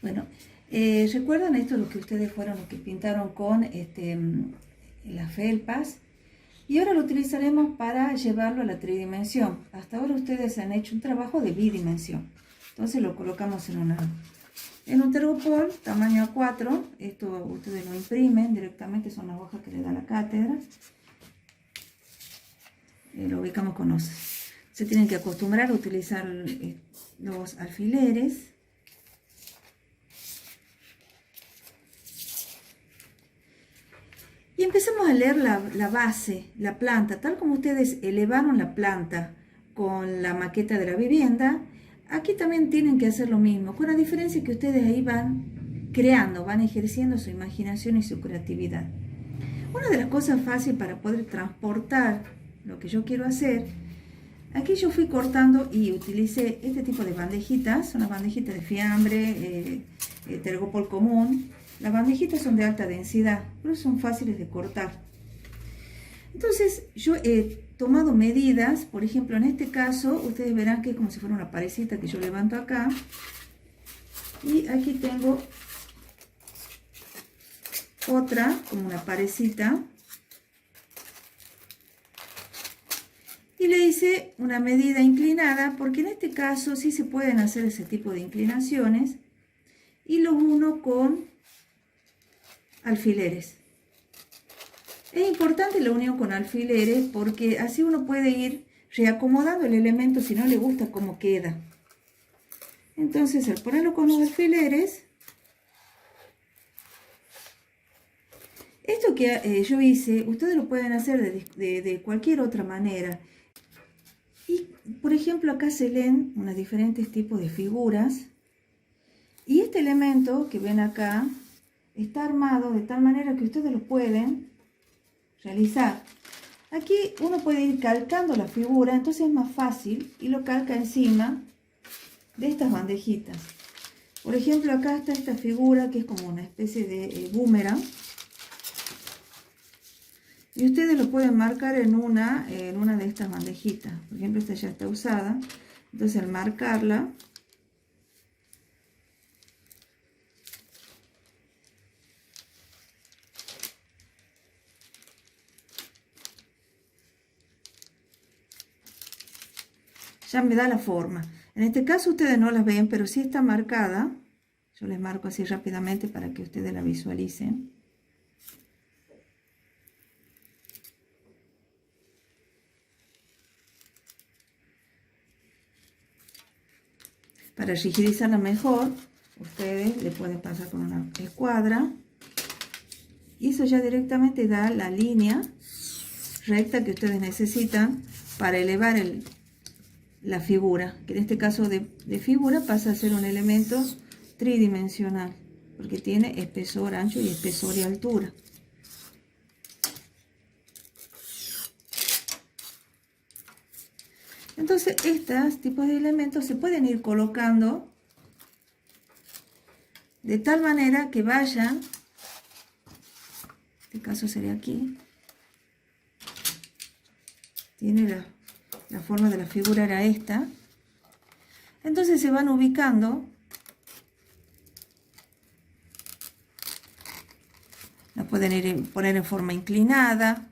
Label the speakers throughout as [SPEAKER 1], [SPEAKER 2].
[SPEAKER 1] Bueno, ¿recuerdan esto lo que ustedes fueron los que pintaron con las felpas? Y ahora lo utilizaremos para llevarlo a la tridimensión. Hasta ahora ustedes han hecho un trabajo de bidimensión. Entonces lo colocamos en un Tergopol tamaño A4. Esto ustedes lo imprimen directamente, son las hojas que le da la cátedra. Lo ubicamos con los... Se tienen que acostumbrar a utilizar los alfileres. Y empezamos a leer la base, la planta, tal como ustedes elevaron la planta con la maqueta de la vivienda. Aquí también tienen que hacer lo mismo, con la diferencia que ustedes ahí van creando, van ejerciendo su imaginación y su creatividad. Una de las cosas fáciles para poder transportar lo que yo quiero hacer, aquí yo fui cortando y utilicé este tipo de bandejitas, unas bandejitas de fiambre, Tergopol común. Las bandejitas son de alta densidad, pero son fáciles de cortar. Entonces yo he tomado medidas, por ejemplo en este caso, ustedes verán que es como si fuera una parecita que yo levanto acá. Y aquí tengo otra, como una parecita. Y le hice una medida inclinada, porque en este caso sí se pueden hacer ese tipo de inclinaciones. Y los uno con alfileres. Es importante la unión con alfileres porque así uno puede ir reacomodando el elemento si no le gusta cómo queda. Entonces al ponerlo con los alfileres, esto que yo hice, ustedes lo pueden hacer de cualquier otra manera. Y por ejemplo acá se leen unos diferentes tipos de figuras. Y este elemento que ven acá está armado de tal manera que ustedes lo pueden realizar. Aquí uno puede ir calcando la figura, entonces es más fácil y lo calca encima de estas bandejitas. Por ejemplo, acá está esta figura que es como una especie de boomerang. Y ustedes lo pueden marcar en una de estas bandejitas. Por ejemplo, esta ya está usada. Entonces al marcarla, ya me da la forma. En este caso ustedes no las ven, pero sí está marcada. Yo les marco así rápidamente para que ustedes la visualicen. Para rigidizarla mejor, ustedes le pueden pasar con una escuadra. Y eso ya directamente da la línea recta que ustedes necesitan para elevar la figura, que en este caso de figura pasa a ser un elemento tridimensional, porque tiene espesor, ancho y espesor y altura. Entonces estos tipos de elementos se pueden ir colocando de tal manera que vayan, en este caso sería aquí, tiene la forma de la figura era esta. Entonces se van ubicando. La pueden poner en forma inclinada.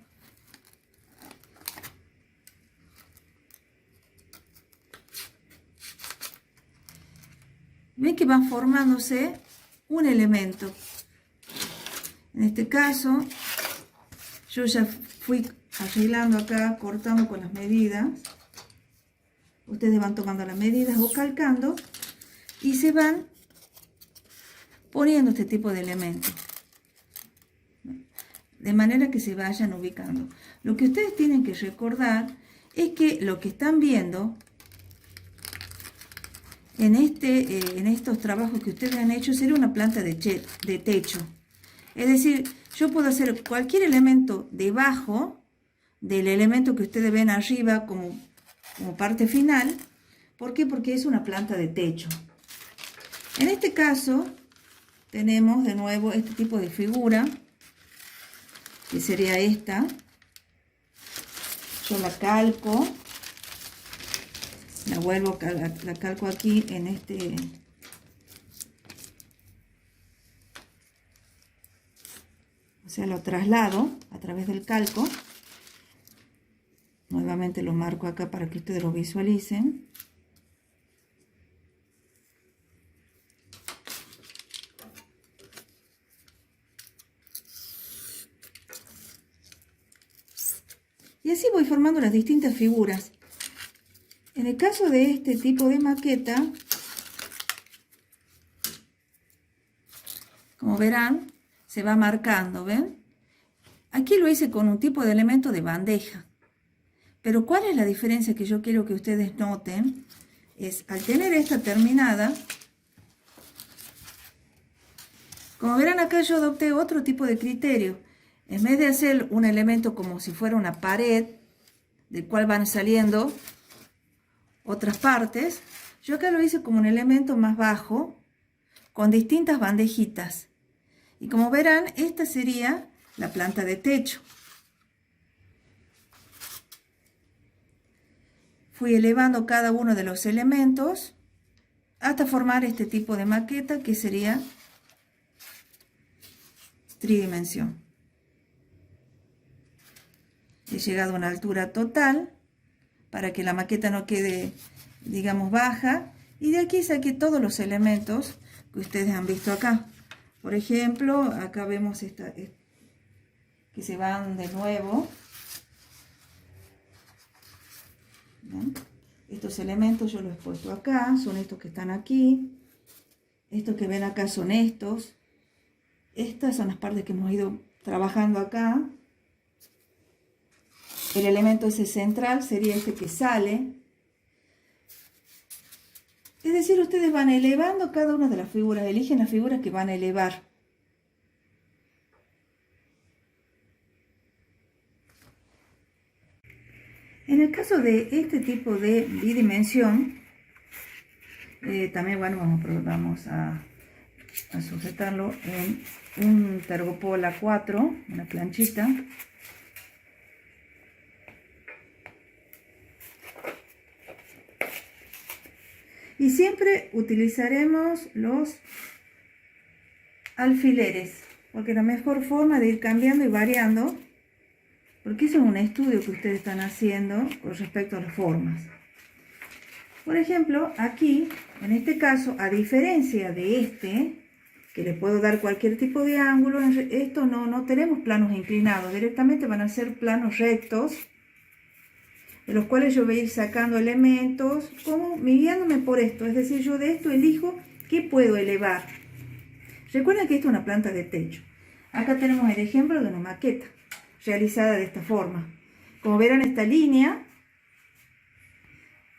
[SPEAKER 1] Ven que van formándose un elemento. En este caso, yo ya fui arreglando acá, cortando con las medidas. Ustedes van tomando las medidas o calcando y se van poniendo este tipo de elementos. De manera que se vayan ubicando. Lo que ustedes tienen que recordar es que lo que están viendo en estos trabajos que ustedes han hecho sería una planta de techo. Es decir, yo puedo hacer cualquier elemento debajo del elemento que ustedes ven arriba como parte final. ¿Por qué? Porque es una planta de techo. En este caso tenemos de nuevo este tipo de figura, que sería esta. Yo la calco, la calco aquí en sea, lo traslado a través del calco. Nuevamente lo marco acá para que ustedes lo visualicen. Y así voy formando las distintas figuras. En el caso de este tipo de maqueta, como verán, se va marcando, ¿ven? Aquí lo hice con un tipo de elemento de bandeja. Pero ¿cuál es la diferencia que yo quiero que ustedes noten? Es, al tener esta terminada, como verán acá yo adopté otro tipo de criterio. En vez de hacer un elemento como si fuera una pared, del cual van saliendo otras partes, yo acá lo hice como un elemento más bajo, con distintas bandejitas. Y como verán, esta sería la planta de techo. Fui elevando cada uno de los elementos hasta formar este tipo de maqueta que sería tridimensión. He llegado a una altura total para que la maqueta no quede, digamos, baja. Y de aquí saqué todos los elementos que ustedes han visto acá. Por ejemplo, acá vemos que se van de nuevo. ¿Ven? Estos elementos yo los he puesto acá, son estos que están aquí. Estos que ven acá son estos. Estas son las partes que hemos ido trabajando acá. El elemento ese central sería este que sale. Es decir, ustedes van elevando cada una de las figuras, eligen las figuras que van a elevar. En el caso de este tipo de bidimensión, también bueno, vamos a sujetarlo en un Tergopol A4, una planchita. Y siempre utilizaremos los alfileres, porque es la mejor forma de ir cambiando y variando, porque eso es un estudio que ustedes están haciendo con respecto a las formas. Por ejemplo, aquí, en este caso, a diferencia de este, que le puedo dar cualquier tipo de ángulo, en esto no tenemos planos inclinados, directamente van a ser planos rectos, de los cuales yo voy a ir sacando elementos, como guiándome por esto, es decir, yo de esto elijo qué puedo elevar. Recuerden que esto es una planta de techo. Acá tenemos el ejemplo de una maqueta realizada de esta forma. Como verán, esta línea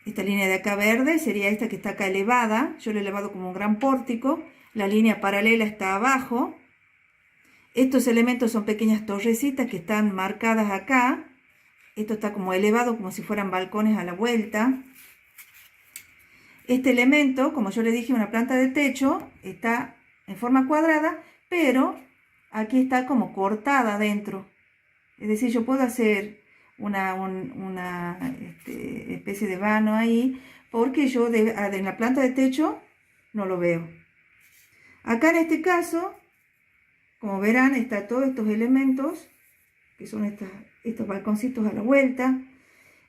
[SPEAKER 1] de acá verde sería esta que está acá elevada. Yo la he elevado como un gran pórtico. La línea paralela está abajo. Estos elementos son pequeñas torrecitas que están marcadas acá. Esto está como elevado, como si fueran balcones a la vuelta. Este elemento, como yo le dije, una planta de techo, está en forma cuadrada, pero aquí está como cortada adentro. Es decir, yo puedo hacer una especie de vano ahí, porque yo en la planta de techo no lo veo. Acá en este caso, como verán, están todos estos elementos, que son estos balconcitos a la vuelta.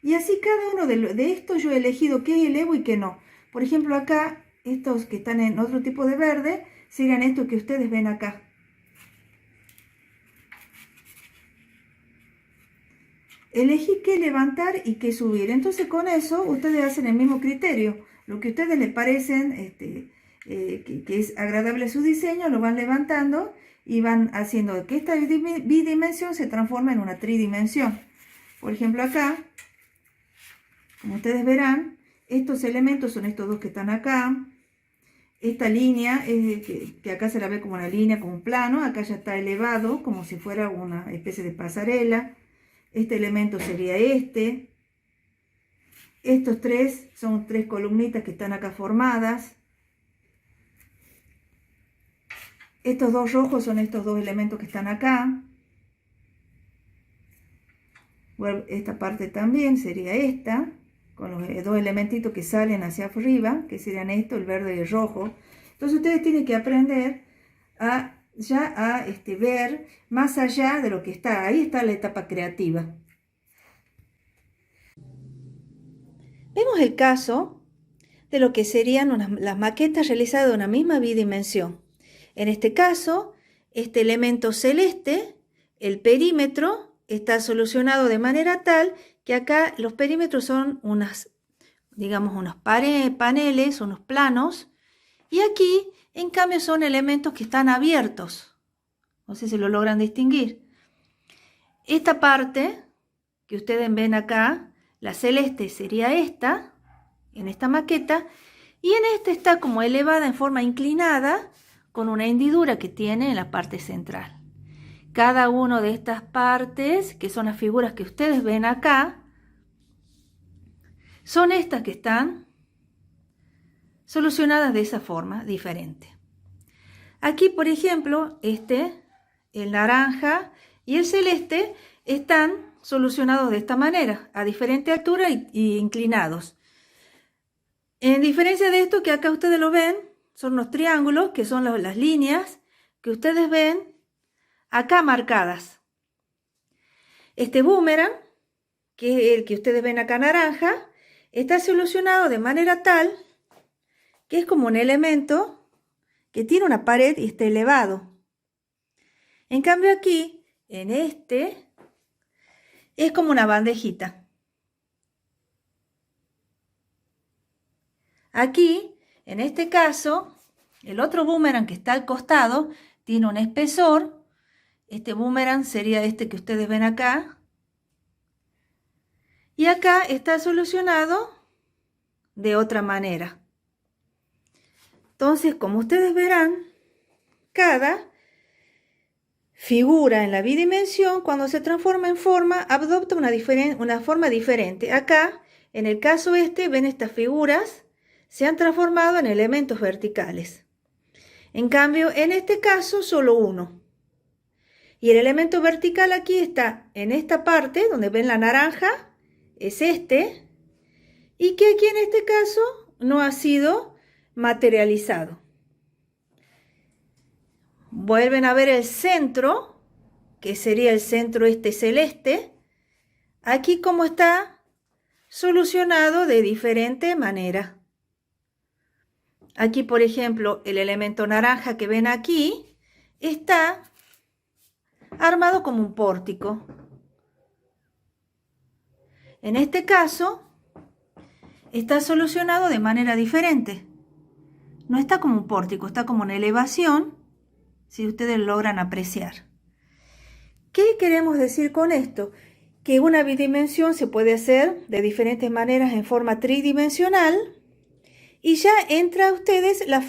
[SPEAKER 1] Y así cada uno de estos yo he elegido qué elevo y qué no. Por ejemplo, acá, estos que están en otro tipo de verde, serían estos que ustedes ven acá. Elegí qué levantar y qué subir. Entonces con eso ustedes hacen el mismo criterio. Lo que a ustedes les parecen que es agradable a su diseño, lo van levantando y van haciendo que esta bidimensión se transforme en una tridimensión. Por ejemplo acá, como ustedes verán, estos elementos son estos dos que están acá. Esta línea, que acá se la ve como una línea, como un plano, acá ya está elevado como si fuera una especie de pasarela. Este elemento sería este. Estos tres son tres columnitas que están acá formadas. Estos dos rojos son estos dos elementos que están acá. Bueno, esta parte también sería esta, con los dos elementitos que salen hacia arriba, que serían esto, el verde y el rojo. Entonces ustedes tienen que aprender a ya a ver más allá de lo que está. Ahí está la etapa creativa. Vemos el caso de lo que serían las maquetas realizadas de una misma bidimensión. En este caso, este elemento celeste, el perímetro, está solucionado de manera tal que acá los perímetros son digamos, unos paneles, unos planos, y aquí, en cambio, son elementos que están abiertos. No sé si lo logran distinguir. Esta parte que ustedes ven acá, la celeste sería esta, en esta maqueta, y en esta está como elevada en forma inclinada, con una hendidura que tiene en la parte central. Cada una de estas partes, que son las figuras que ustedes ven acá, son estas que están solucionadas de esa forma diferente. Aquí, por ejemplo, el naranja y el celeste están solucionados de esta manera, a diferente altura y inclinados. En diferencia de esto que acá ustedes lo ven, son los triángulos, que son las líneas que ustedes ven acá marcadas. Este boomerang, que es el que ustedes ven acá naranja, está solucionado de manera tal que es como un elemento que tiene una pared y está elevado. En cambio aquí, en es como una bandejita. Aquí, en este caso, el otro boomerang que está al costado tiene un espesor. Este boomerang sería este que ustedes ven acá. Y acá está solucionado de otra manera. Entonces, como ustedes verán, cada figura en la bidimensión, cuando se transforma en forma, adopta una forma diferente. Acá, en el caso ven estas figuras, se han transformado en elementos verticales. En cambio, en este caso, solo uno. Y el elemento vertical aquí está en esta parte, donde ven la naranja, es y que aquí en este caso no ha sido materializado. Vuelven a ver el centro, que sería el centro celeste. Aquí como está solucionado de diferente manera. Aquí, por ejemplo, el elemento naranja que ven aquí está armado como un pórtico. En este caso, está solucionado de manera diferente. No está como un pórtico, está como una elevación, si ustedes logran apreciar. ¿Qué queremos decir con esto? Que una bidimensión se puede hacer de diferentes maneras en forma tridimensional y ya entra a ustedes la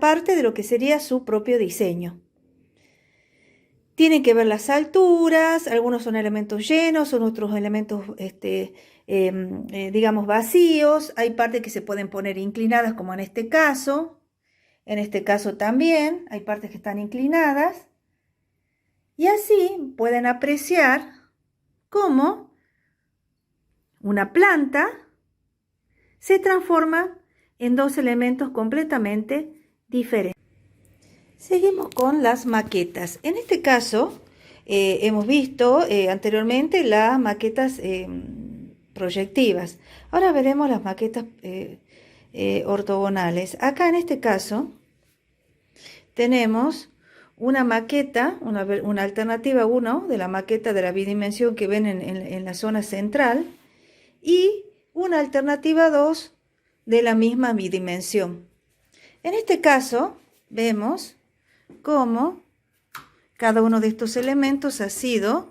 [SPEAKER 1] parte de lo que sería su propio diseño. Tienen que ver las alturas, algunos son elementos llenos, son otros elementos, digamos, vacíos. Hay partes que se pueden poner inclinadas, como en este caso. En este caso también hay partes que están inclinadas. Y así pueden apreciar cómo una planta se transforma en dos elementos completamente diferentes. Seguimos con las maquetas. En este caso, hemos visto anteriormente las maquetas proyectivas. Ahora veremos las maquetas ortogonales. Acá en este caso, tenemos una maqueta, una alternativa 1 de la maqueta de la bidimensión que ven en la zona central y una alternativa 2 de la misma bidimensión. En este caso, vemos cómo cada uno de estos elementos ha sido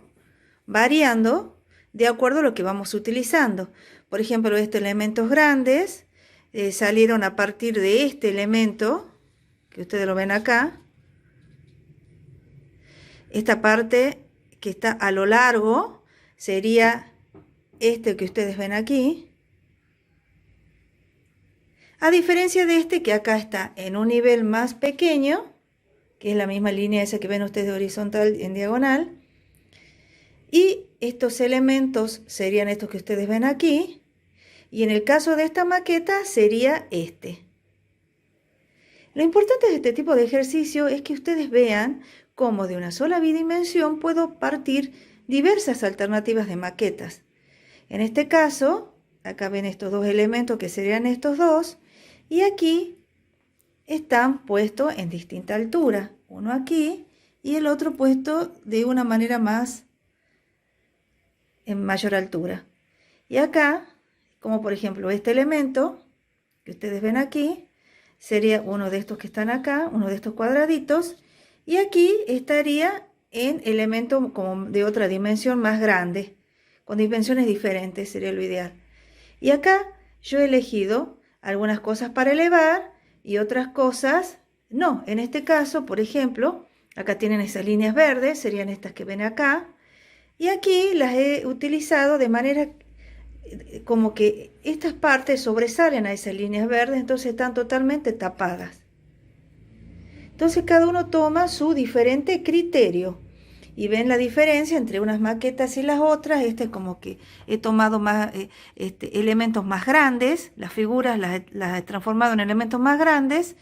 [SPEAKER 1] variando de acuerdo a lo que vamos utilizando. Por ejemplo, estos elementos grandes salieron a partir de este elemento, que ustedes lo ven acá. Esta parte que está a lo largo sería este que ustedes ven aquí. A diferencia de este que acá está en un nivel más pequeño, que es la misma línea esa que ven ustedes horizontal en diagonal. Y estos elementos serían estos que ustedes ven aquí. Y en el caso de esta maqueta sería este. Lo importante de este tipo de ejercicio es que ustedes vean cómo de una sola bidimensión puedo partir diversas alternativas de maquetas. En este caso, acá ven estos dos elementos que serían estos dos, y aquí están puestos en distinta altura, uno aquí y el otro puesto de una manera más en mayor altura. Y acá, como por ejemplo este elemento que ustedes ven aquí, sería uno de estos que están acá, uno de estos cuadraditos, y aquí estaría en elemento como de otra dimensión más grande, con dimensiones diferentes sería lo ideal. Y acá yo he elegido algunas cosas para elevar y otras cosas no. En este caso, por ejemplo, acá tienen esas líneas verdes, serían estas que ven acá, y aquí las he utilizado de manera como que estas partes sobresalen a esas líneas verdes, entonces están totalmente tapadas. Entonces cada uno toma su diferente criterio y ven la diferencia entre unas maquetas y las otras. Este es como que he tomado más elementos más grandes, las figuras las he transformado en elementos más grandes.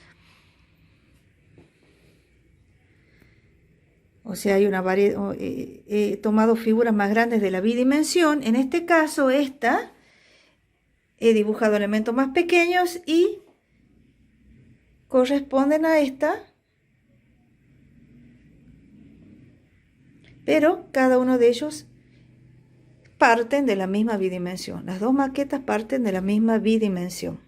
[SPEAKER 1] O sea, hay una variedad, he tomado figuras más grandes de la bidimensión. En este caso, esta, he dibujado elementos más pequeños y corresponden a esta, pero cada uno de ellos parten de la misma bidimensión. Las dos maquetas parten de la misma bidimensión.